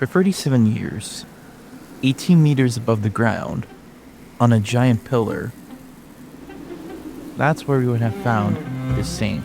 For 37 years, 18 meters above the ground, on a giant pillar, that's where we would have found this saint.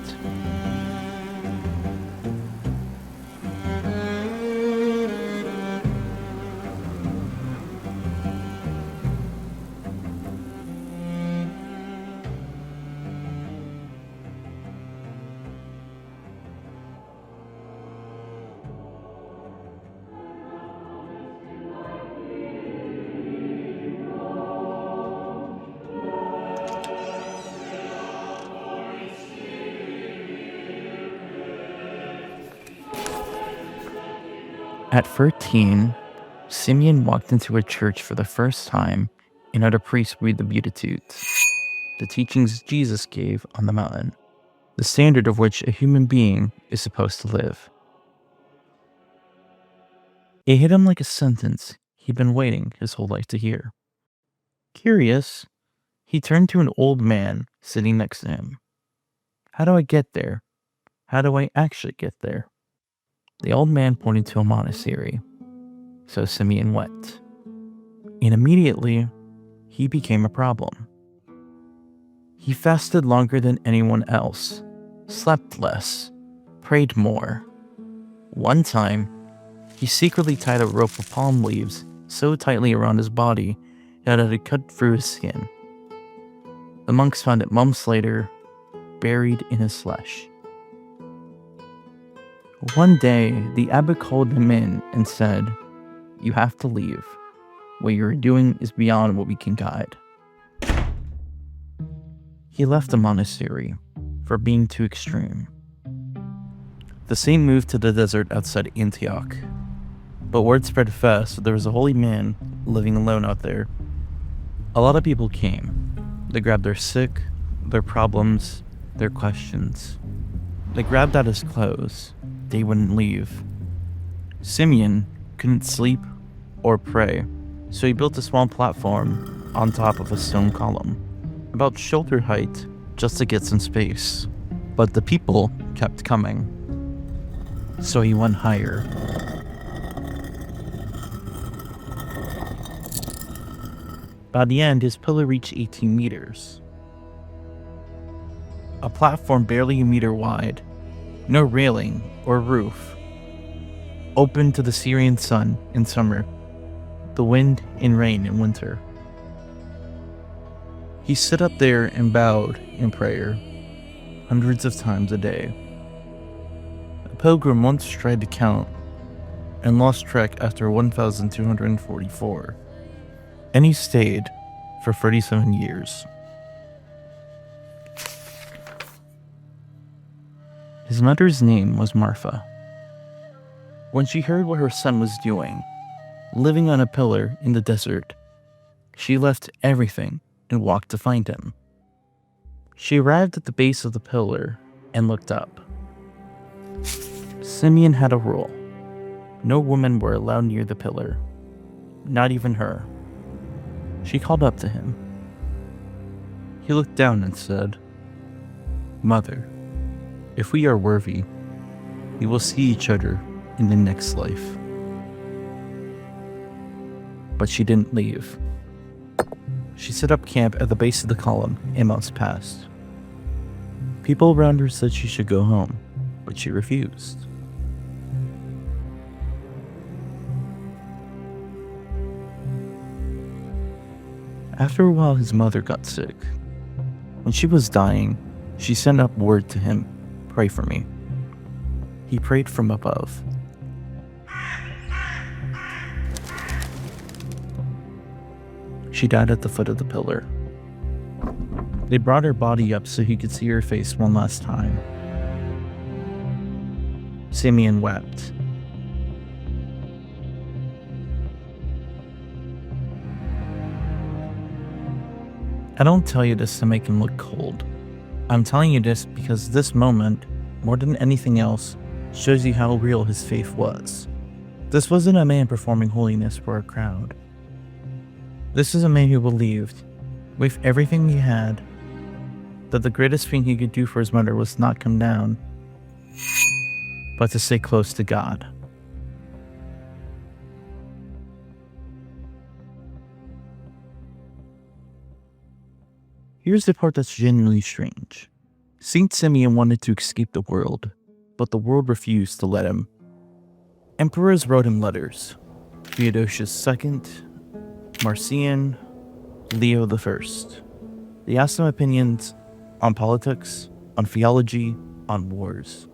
At 13, Simeon walked into a church for the first time and heard a priest read the Beatitudes, the teachings Jesus gave on the mountain, the standard of which a human being is supposed to live. It hit him like a sentence he'd been waiting his whole life to hear. Curious, he turned to an old man sitting next to him. How do I get there? How do I actually get there? The old man pointed to a monastery, so Simeon went. And immediately, he became a problem. He fasted longer than anyone else, slept less, prayed more. One time, he secretly tied a rope of palm leaves so tightly around his body that it had cut through his skin. The monks found it months later, buried in his flesh. One day, the abbot called him in and said, "You have to leave. What you're doing is beyond what we can guide." He left the monastery for being too extreme. The saint moved to the desert outside Antioch, but word spread fast that there was a holy man living alone out there. A lot of people came. They grabbed their sick, their problems, their questions. They grabbed at his clothes. They wouldn't leave. Simeon couldn't sleep or pray, so he built a small platform on top of a stone column, about shoulder height, just to get some space. But the people kept coming, so he went higher. By the end, his pillar reached 18 meters. A platform barely a meter wide, no railing or roof, open to the Syrian sun in summer, the wind and rain in winter. He stood up there and bowed in prayer, hundreds of times a day. A pilgrim once tried to count and lost track after 1,244, and he stayed for 37 years. His mother's name was Martha. When she heard what her son was doing, living on a pillar in the desert, she left everything and walked to find him. She arrived at the base of the pillar and looked up. Simeon had a rule. No women were allowed near the pillar, not even her. She called up to him. He looked down and said, "Mother, if we are worthy, we will see each other in the next life." But she didn't leave. She set up camp at the base of the column and months passed. People around her said she should go home, but she refused. After a while, his mother got sick. When she was dying, she sent up word to him, "Pray for me." He prayed from above. She died at the foot of the pillar. They brought her body up so he could see her face one last time. Simeon wept. I don't tell you this to make him look cold. I'm telling you this because this moment, more than anything else, shows you how real his faith was. This wasn't a man performing holiness for a crowd. This is a man who believed, with everything he had, that the greatest thing he could do for his mother was not come down, but to stay close to God. Here's the part that's genuinely strange. Saint Simeon wanted to escape the world, but the world refused to let him. Emperors wrote him letters. Theodosius II, Marcian, Leo I. They asked him opinions on politics, on theology, on wars.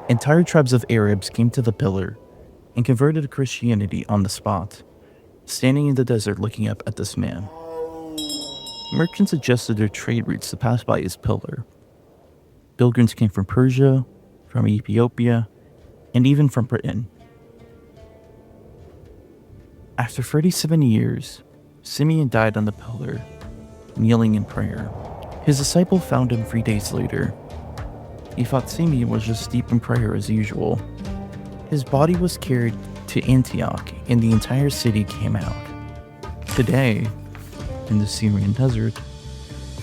Entire tribes of Arabs came to the pillar and converted to Christianity on the spot, standing in the desert looking up at this man. Merchants adjusted their trade routes to pass by his pillar. Pilgrims came from Persia, from Ethiopia, and even from Britain. After 37 years, Simeon died on the pillar, kneeling in prayer. His disciple found him 3 days later. He thought Simeon was just deep in prayer as usual. His body was carried to Antioch, and the entire city came out. Today, in the Syrian desert,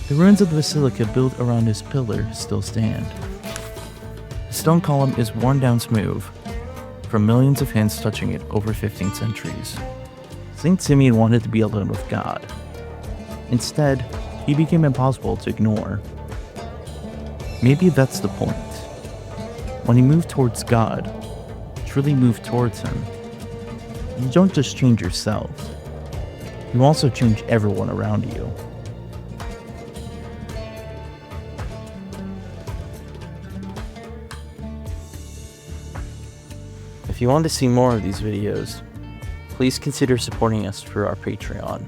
the ruins of the basilica built around his pillar still stand. The stone column is worn down smooth, from millions of hands touching it over 15 centuries. Saint Simeon wanted to be alone with God. Instead, he became impossible to ignore. Maybe that's the point. When you move towards God, truly move towards Him, you don't just change yourself, you also change everyone around you. If you want to see more of these videos, please consider supporting us through our Patreon.